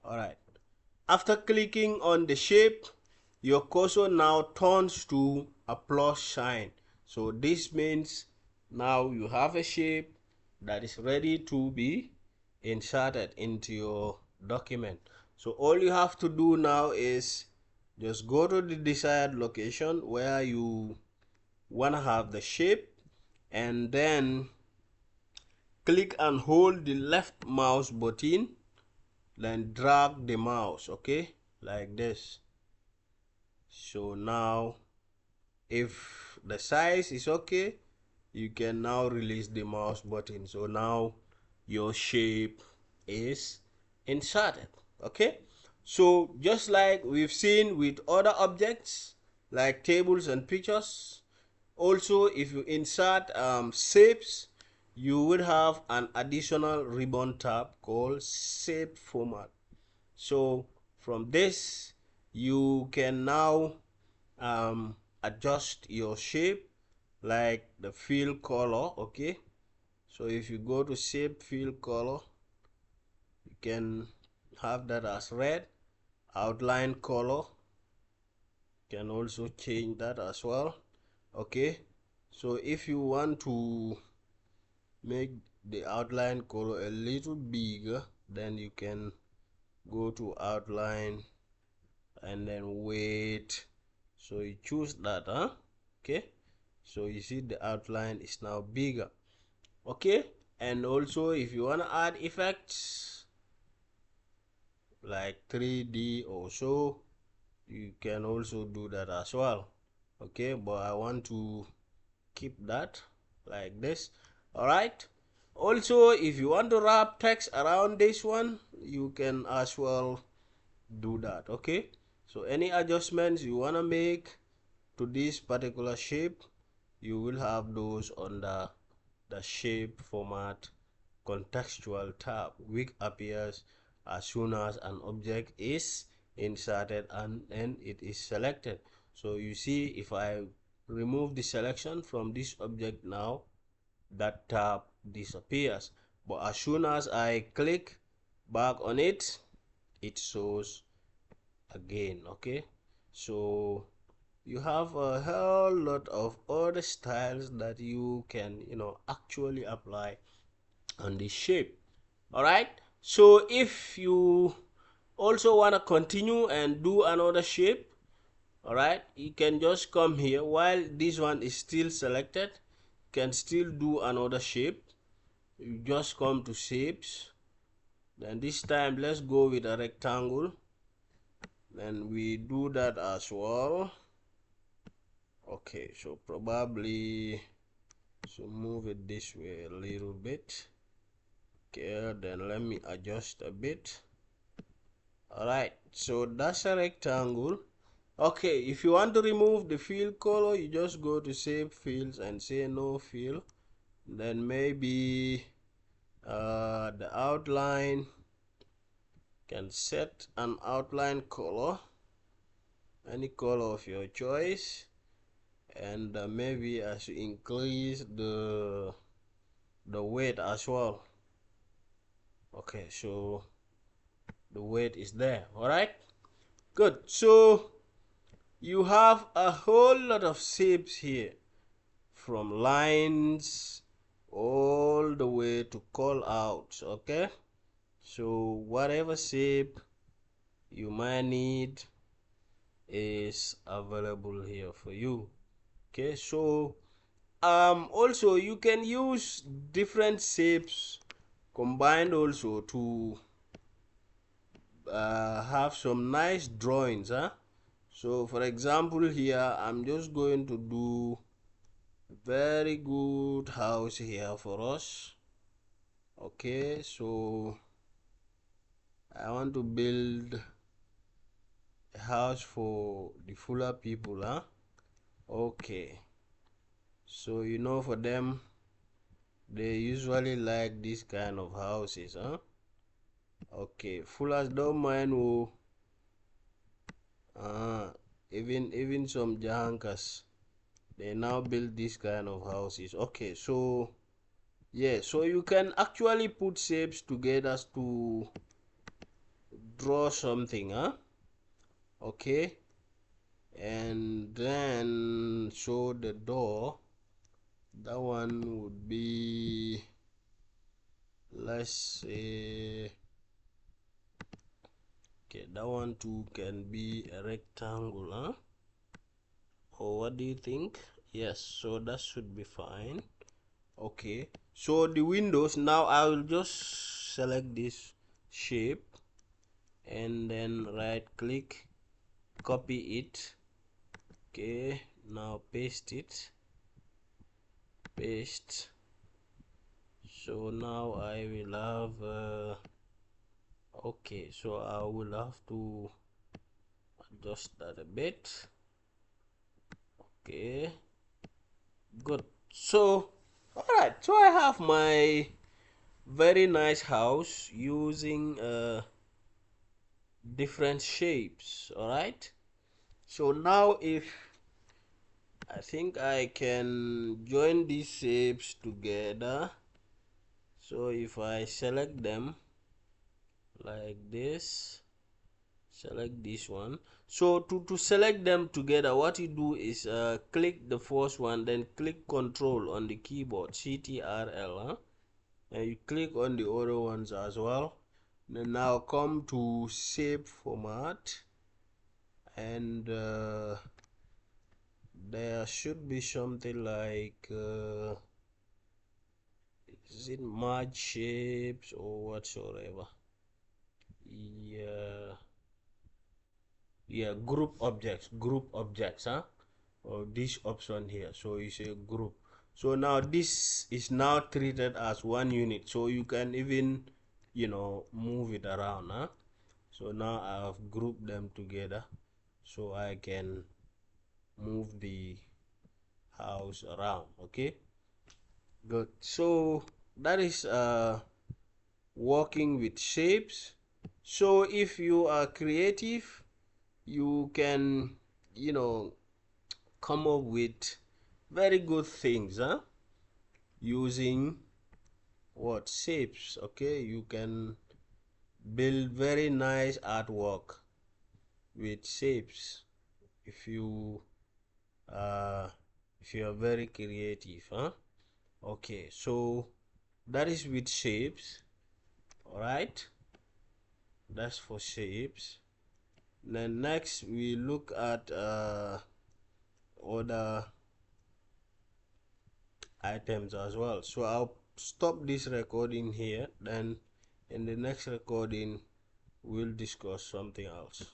All right, after clicking on the shape, your cursor now turns to a plus sign. So this means now you have a shape that is ready to be inserted into your document. So all you have to do now is just go to the desired location where you want to have the shape, and then click and hold the left mouse button, then drag the mouse, okay, like this. So now if the size is okay, you can now release the mouse button. So now your shape is inserted. Okay, so just like we've seen with other objects like tables and pictures, also if you insert shapes, you would have an additional ribbon tab called shape format. So from this you can now adjust your shape, like the fill color. Okay, so if you go to shape fill color, you can have that as red. Outline color, can also change that as well. Okay, so if you want to make the outline color a little bigger, then you can go to outline and then weight. So you choose that, okay, so you see the outline is now bigger. Okay, and also if you want to add effects like 3D or so, you can also do that as well. Okay, but I want to keep that like this. All right, also if you want to wrap text around this one, you can as well do that. Okay, so any adjustments you want to make to this particular shape, you will have those under the shape format contextual tab, which appears as soon as an object is inserted and then it is selected. So you see, if I remove the selection from this object now, that tab disappears, but as soon as I click back on it, it shows again. Okay, so you have a whole lot of other styles that you can actually apply on this shape. All right, so if you also want to continue and do another shape, all right, you can just come here while this one is still selected. You can still do another shape. You just come to shapes, then this time let's go with a rectangle, then we do that as well. Okay, so probably so move it this way a little bit. Okay, then let me adjust a bit. All right, so that's a rectangle. Okay, if you want to remove the fill color, you just go to shape fields and say no fill, then maybe the outline, can set an outline color, any color of your choice, and maybe as you increase the weight as well. Okay, so the weight is there. All right, good. So you have a whole lot of shapes here, from lines all the way to call outs. Okay, so whatever shape you might need is available here for you. Okay, so also you can use different shapes combined also to have some nice drawings, so for example here I'm just going to do very good house here for us. Okay, so I want to build a house for the Fuller people, okay, so for them, they usually like this kind of houses, okay. Fullers don't mind who even some Jahankas, they now build this kind of houses. Okay, so yeah, so you can actually put shapes together to draw something, huh? Okay, and then show the door. That one would be, let's say, okay, that one too can be a rectangle, huh? Or what do you think? Yes, so that should be fine. Okay, so the windows, now I will just select this shape and then right click, copy it. Okay, now paste it, paste. So now I will have okay, so I will have to adjust that a bit. Okay, good. So all right, so I have my very nice house using different shapes. All right, so now if I think I can join these shapes together. So if I select them like this, select this one. So to select them together, what you do is click the first one, then click Control on the keyboard, CTRL, huh? And you click on the other ones as well. Then now come to shape format, and there should be something like is it merge shapes or whatsoever? Yeah, yeah, group objects, huh? Or this option here, so you say group. So now this is now treated as one unit, so you can even, you know, move it around, huh? So now I have grouped them together, so I can move the house around. Okay, good. So that is working with shapes. So if you are creative, you can, you know, come up with very good things, huh? Using what shapes. Okay, you can build very nice artwork with shapes if you uh if you are very creative, huh? Okay, so that is with shapes. All right, that's for shapes. Then next we look at other items as well. So I'll stop this recording here, then in the next recording we'll discuss something else.